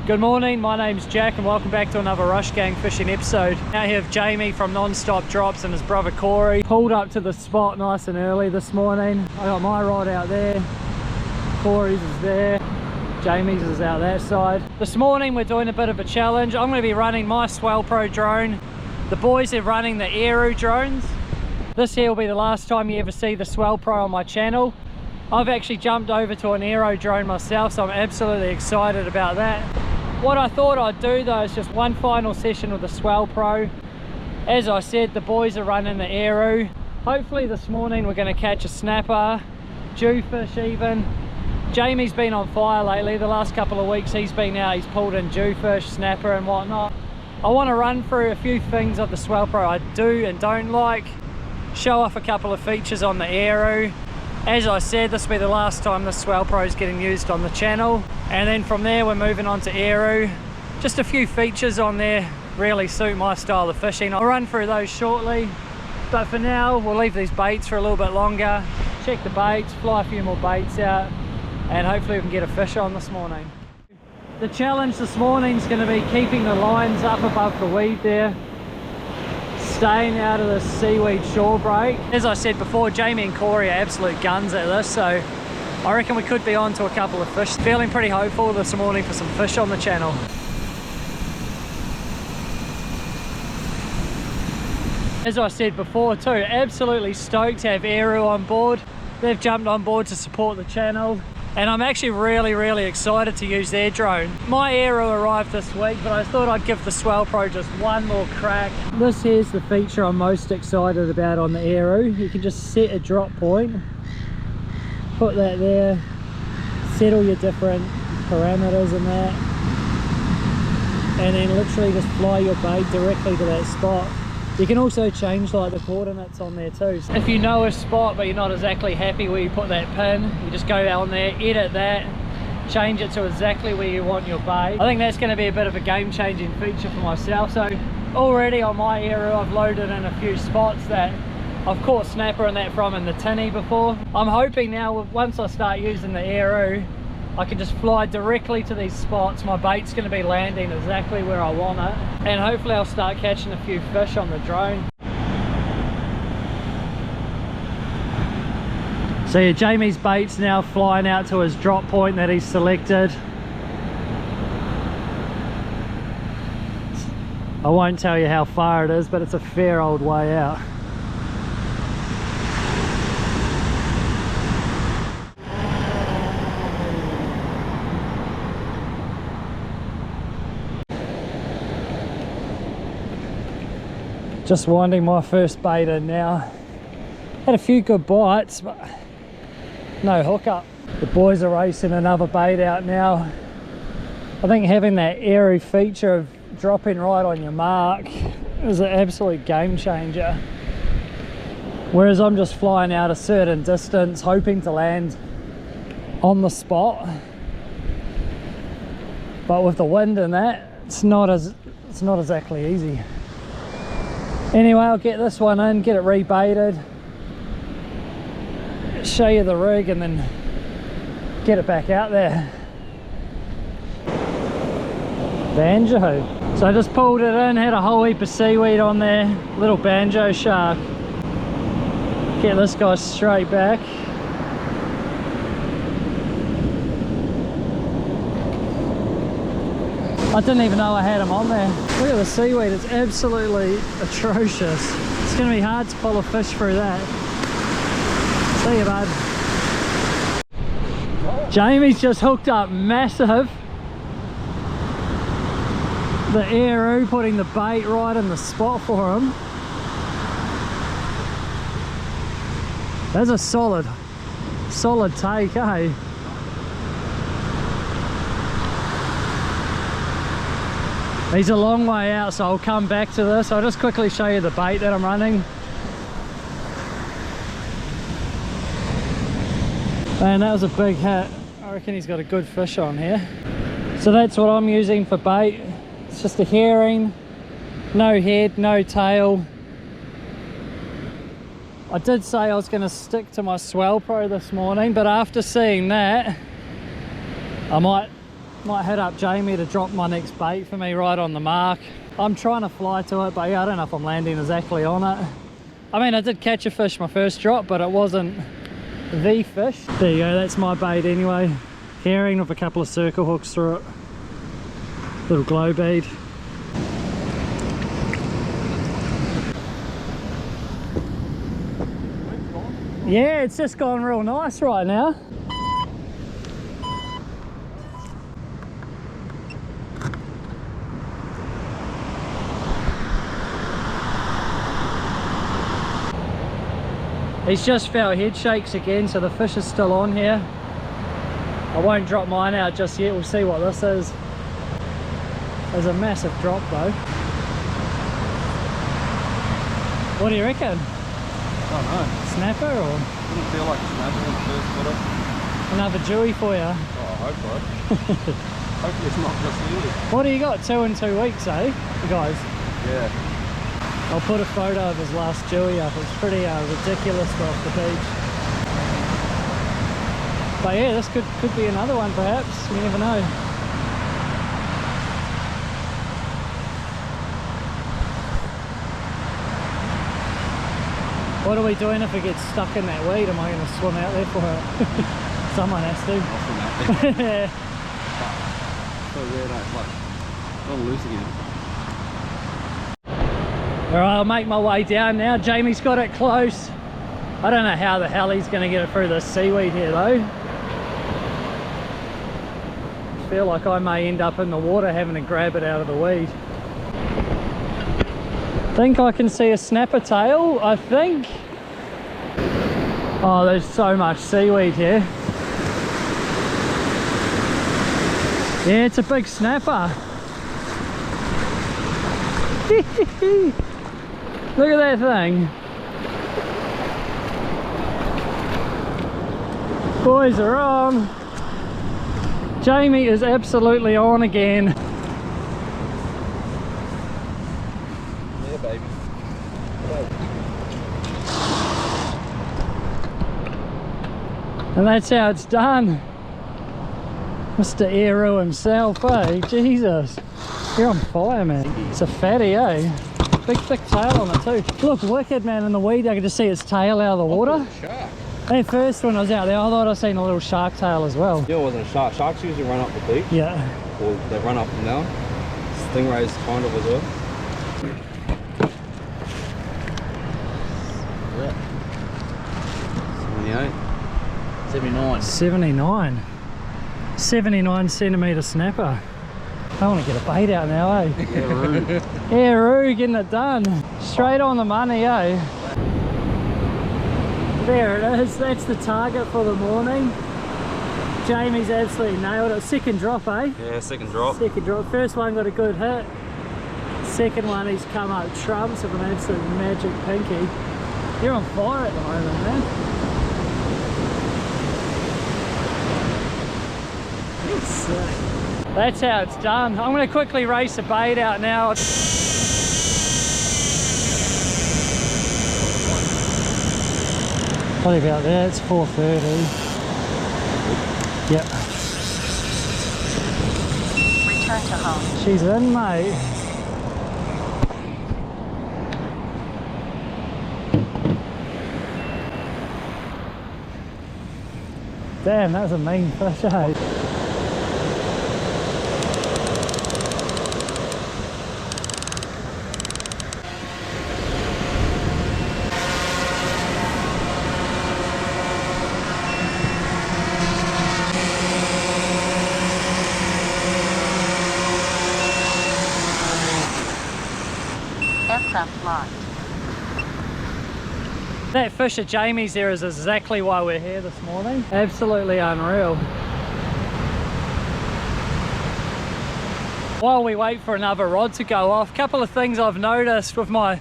Good morning, my name's Jack and welcome back to another Rush Gang fishing episode. Now here with Jamie from Non-Stop Drops and his brother Corey. Pulled up to the spot nice and early this morning. I got my rod out there, Corey's is there, Jamie's is out that side. This morning we're doing a bit of a challenge. I'm going to be running my Swellpro drone. The boys are running the Aeroo drones. This here will be the last time you ever see the Swellpro on my channel. I've actually jumped over to an Aeroo drone myself, so I'm absolutely excited about that. What I thought I'd do though is just one final session with the Swellpro. As I said, the boys are running the Aeroo. Hopefully this morning we're going to catch a snapper, jewfish even. Jamie's been on fire lately. The last couple of weeks he's been out, he's pulled in jewfish, snapper and whatnot. I want to run through a few things of the Swellpro I do and don't like, show off a couple of features on the Aeroo. As I said, this will be the last time the Swellpro is getting used on the channel. And then from there we're moving on to Aeroo. Just a few features on there really suit my style of fishing. I'll run through those shortly. But for now, we'll leave these baits for a little bit longer. Check the baits, fly a few more baits out, and hopefully we can get a fish on this morning. The challenge this morning is going to be keeping the lines up above the weed there. Staying out of the seaweed shore break. As I said before, Jamie and Corey are absolute guns at this, so I reckon we could be on to a couple of fish. Feeling pretty hopeful this morning for some fish on the channel. As I said before too, absolutely stoked to have Aeroo on board. They've jumped on board to support the channel. And I'm actually really excited to use their drone. My Aeroo arrived this week, but I thought I'd give the Swellpro just one more crack. This here's the feature I'm most excited about on the Aeroo. You can just set a drop point, put that there, set all your different parameters and that, and then literally just fly your bait directly to that spot. You can also change like the coordinates on there too. So if you know a spot but you're not exactly happy where you put that pin, you just go down there, edit that, change it to exactly where you want your bait. I think that's going to be a bit of a game-changing feature for myself. So already on my Aeroo I've loaded in a few spots that I've caught snapper and that from in the tinny before. I'm hoping now once I start using the Aeroo, I can just fly directly to these spots. My bait's going to be landing exactly where I want it, and hopefully I'll start catching a few fish on the drone. So yeah, Jamie's bait's now flying out to his drop point that he's selected. I won't tell you how far it is, but it's a fair old way out. Just winding my first bait in now. Had a few good bites, but no hookup. The boys are racing another bait out now. I think having that Aeroo feature of dropping right on your mark is an absolute game changer. Whereas I'm just flying out a certain distance, hoping to land on the spot. But with the wind and that, it's not exactly easy. Anyway, I'll get this one in, get it rebaited, show you the rig and then get it back out there. Banjo. So I just pulled it in, had a whole heap of seaweed on there, little banjo shark. Get this guy straight back. I didn't even know I had him on there. Look at the seaweed, it's absolutely atrocious. It's going to be hard to pull a fish through that. See you, bud. Jamie's just hooked up massive. The Aeroo putting the bait right in the spot for him. That's a solid take, eh? He's a long way out, so I'll come back to this. I'll just quickly show you the bait that I'm running. Man, that was a big hit. I reckon he's got a good fish on here. So that's what I'm using for bait. It's just a herring, no head, no tail. I did say I was going to stick to my Swellpro this morning, but after seeing that, I might Might head up Jamie to drop my next bait for me right on the mark. I'm trying to fly to it, but yeah, I don't know if I'm landing exactly on it. I mean, I did catch a fish my first drop, but it wasn't the fish. There you go, that's my bait anyway. Herring with a couple of circle hooks through it. Little glow bead. Yeah, it's just gone real nice right now. He's just felt head shakes again, so the fish is still on here. I won't drop mine out just yet, we'll see what this is. There's a massive drop though. What do you reckon? I don't know. Snapper or? Didn't feel like a snapper when it first got it. Another dewy for you? Oh, I hope so. Hopefully it's not just you. What do you got? 2 in 2 weeks, eh, you guys? Yeah. I'll put a photo of his last dewy up. It's pretty ridiculous for off the beach. But yeah, this could be another one perhaps. You never know. What are we doing if it gets stuck in that weed? Am I going to swim out there for it? Someone has to. I'll swim out there. So weird, it's like, all loose again. Alright, I'll make my way down now. Jamie's got it close. I don't know how the hell he's going to get it through this seaweed here though. I feel like I may end up in the water having to grab it out of the weed. I think I can see a snapper tail, I think. Oh, there's so much seaweed here. Yeah, it's a big snapper. Look at that thing. Boys are on. Jamie is absolutely on again. Yeah, baby. And that's how it's done. Mr. Aeroo himself, eh? Jesus. You're on fire, man. It's a fatty, eh? Big thick tail on it too. Look wicked, man, in the weed. I could just see its tail out of the water. Shark. At first when I was out there, I thought I seen a little shark tail as well. Yeah, it wasn't a shark. Sharks usually run up the beach. Yeah. Or they run up and down. Stingrays kind of as well. Yeah. 78. 79. 79 centimetre snapper. I want to get a bait out now, eh? Aeroo. Aeroo, getting it done. Straight on the money, eh? There it is, that's the target for the morning. Jamie's absolutely nailed it. Second drop, eh? Yeah, second drop. Second drop. First one got a good hit. Second one he's come up trumps with an absolute magic pinky. You're on fire at the moment, man. Sick. That's how it's done. I'm going to quickly race the bait out now. What about that? It's 4:30. Yep. Return to home. She's in, mate. Damn, that was a mean fish, eh? Aircraft locked. That fish at Jamie's there is exactly why we're here this morning. Absolutely unreal. While we wait for another rod to go off, a couple of things I've noticed with my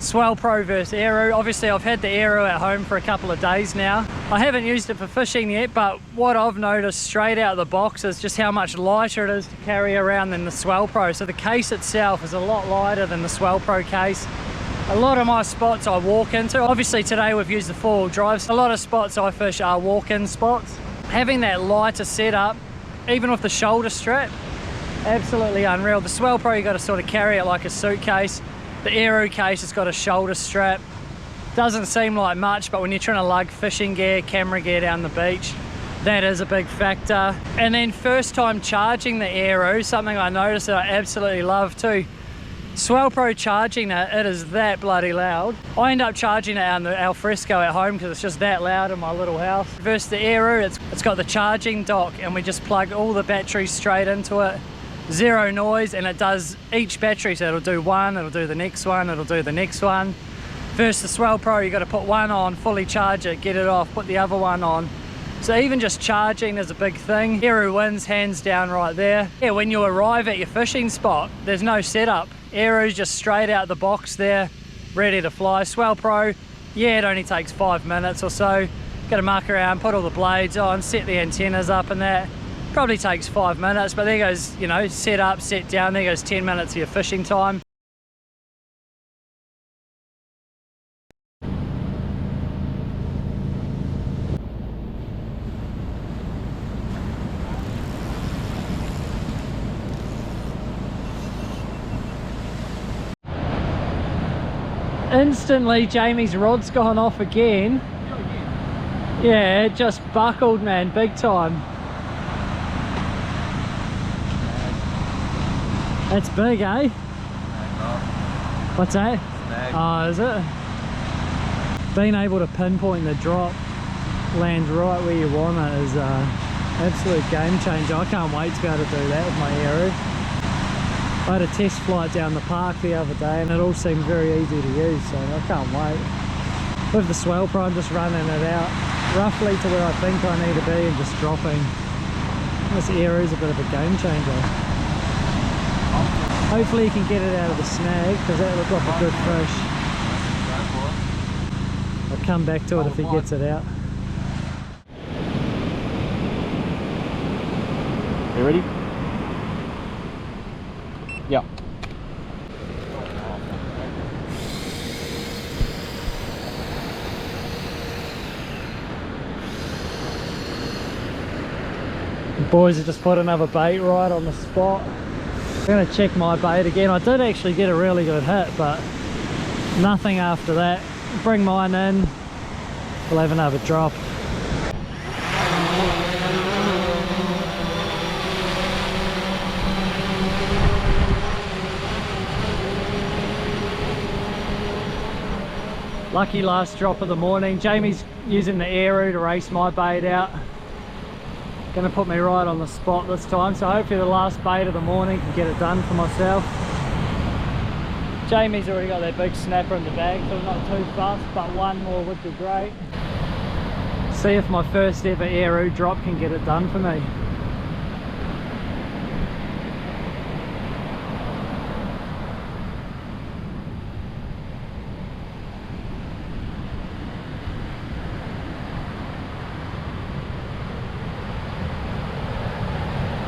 Swellpro versus Aeroo. Obviously I've had the Aeroo at home for a couple of days now. I haven't used it for fishing yet, but what I've noticed straight out of the box is just how much lighter it is to carry around than the Swellpro. So the case itself is a lot lighter than the Swellpro case. A lot of my spots I walk into, obviously today we've used the 4-wheel drive, so a lot of spots I fish are walk-in spots. Having that lighter setup even with the shoulder strap, absolutely unreal. The Swellpro, you got to sort of carry it like a suitcase. The Aeroo case has got a shoulder strap. Doesn't seem like much, but when you're trying to lug fishing gear, camera gear down the beach, that is a big factor. And then first time charging the Aeroo, something I noticed that I absolutely love too. Swellpro charging it is that bloody loud. I end up charging it on the alfresco at home because it's just that loud in my little house. Versus the Aeroo, it's got the charging dock, and we just plug all the batteries straight into it. Zero noise, and it does each battery, so it'll do one, it'll do the next one, it'll do the next one. Versus the Swellpro, you got to put one on, fully charge it, get it off, put the other one on. So even just charging is a big thing. Aeroo wins hands down right there. Yeah, when you arrive at your fishing spot, there's no setup. Aeroo's just straight out the box there, ready to fly. Swellpro, yeah, it only takes 5 minutes or so. Got to muck around, put all the blades on, set the antennas up and that. Probably takes 5 minutes, but there goes, you know, set up, set down, there goes 10 minutes of your fishing time. Instantly, Jamie's rod's gone off again. Yeah, it just buckled, man, big time. That's big, eh? What's that? Snag. Oh, is it? Being able to pinpoint the drop, land right where you want it is an absolute game changer. I can't wait to be able to do that with my Aeroo. I had a test flight down the park the other day and it all seemed very easy to use, so I can't wait. With the Swellpro, I'm just running it out roughly to where I think I need to be and just dropping. This Aeroo's a bit of a game changer. Hopefully you can get it out of the snag because that looked like a good fish. I'll come back to it if he gets it out. You ready? Yeah. The boys have just put another bait right on the spot. I'm going to check my bait again. I did actually get a really good hit, but nothing after that. Bring mine in, we'll have another drop. Lucky last drop of the morning. Jamie's using the Aeroo to race my bait out. Gonna put me right on the spot this time, so hopefully the last bait of the morning can get it done for myself. Jamie's already got that big snapper in the bag, so I'm not too fussed, but one more would be great. See if my first ever Aeroo drop can get it done for me.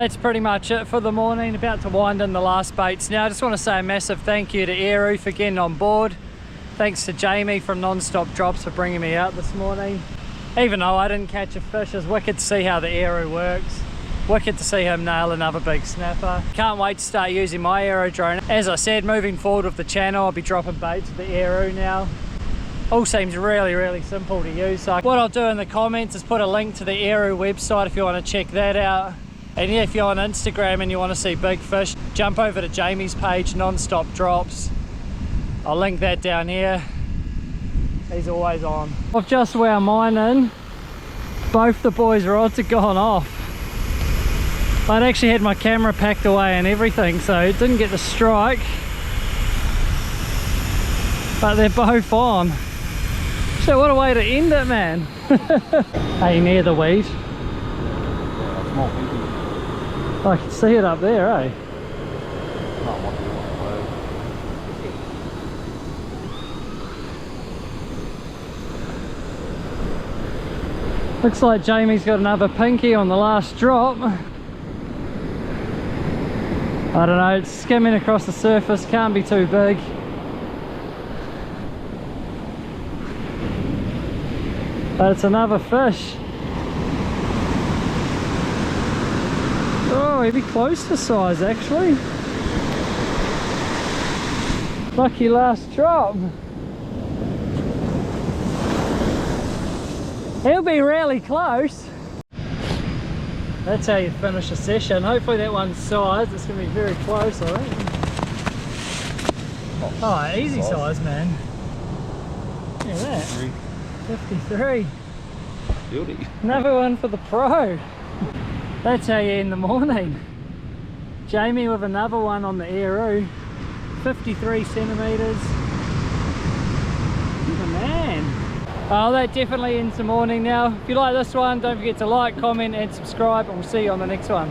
That's pretty much it for the morning. About to wind in the last baits now. I just want to say a massive thank you to Aeroo for getting on board. Thanks to Jamie from Non-Stop Drops for bringing me out this morning. Even though I didn't catch a fish, it's wicked to see how the Aeroo works. Wicked to see him nail another big snapper. Can't wait to start using my Aeroo drone. As I said, moving forward with the channel, I'll be dropping baits with the Aeroo now. All seems really simple to use. So what I'll do in the comments is put a link to the Aeroo website if you want to check that out. And yeah, if you're on Instagram and you want to see big fish, jump over to Jamie's page, Non-Stop Drops. I'll link that down here. He's always on. I've just wound mine in. Both the boys' rods have gone off. I'd actually had my camera packed away and everything, so it didn't get the strike. But they're both on. So what a way to end it, man. Hey, near the weed. I can see it up there, eh? Looks like Jamie's got another pinky on the last drop. I don't know, it's skimming across the surface, can't be too big. But it's another fish. he'd be close to size actually. Lucky last drop. He'll be really close. That's how you finish a session. Hopefully that one's sized. It's going to be very close, I think. Oh, easy size, man. Look at that. 53. Beauty. Another one for the pro. That's how you end the morning. Jamie with another one on the Aeroo. 53 centimetres. He's a man. Oh, that definitely ends the morning now. If you like this one, don't forget to like, comment and subscribe, and we'll see you on the next one.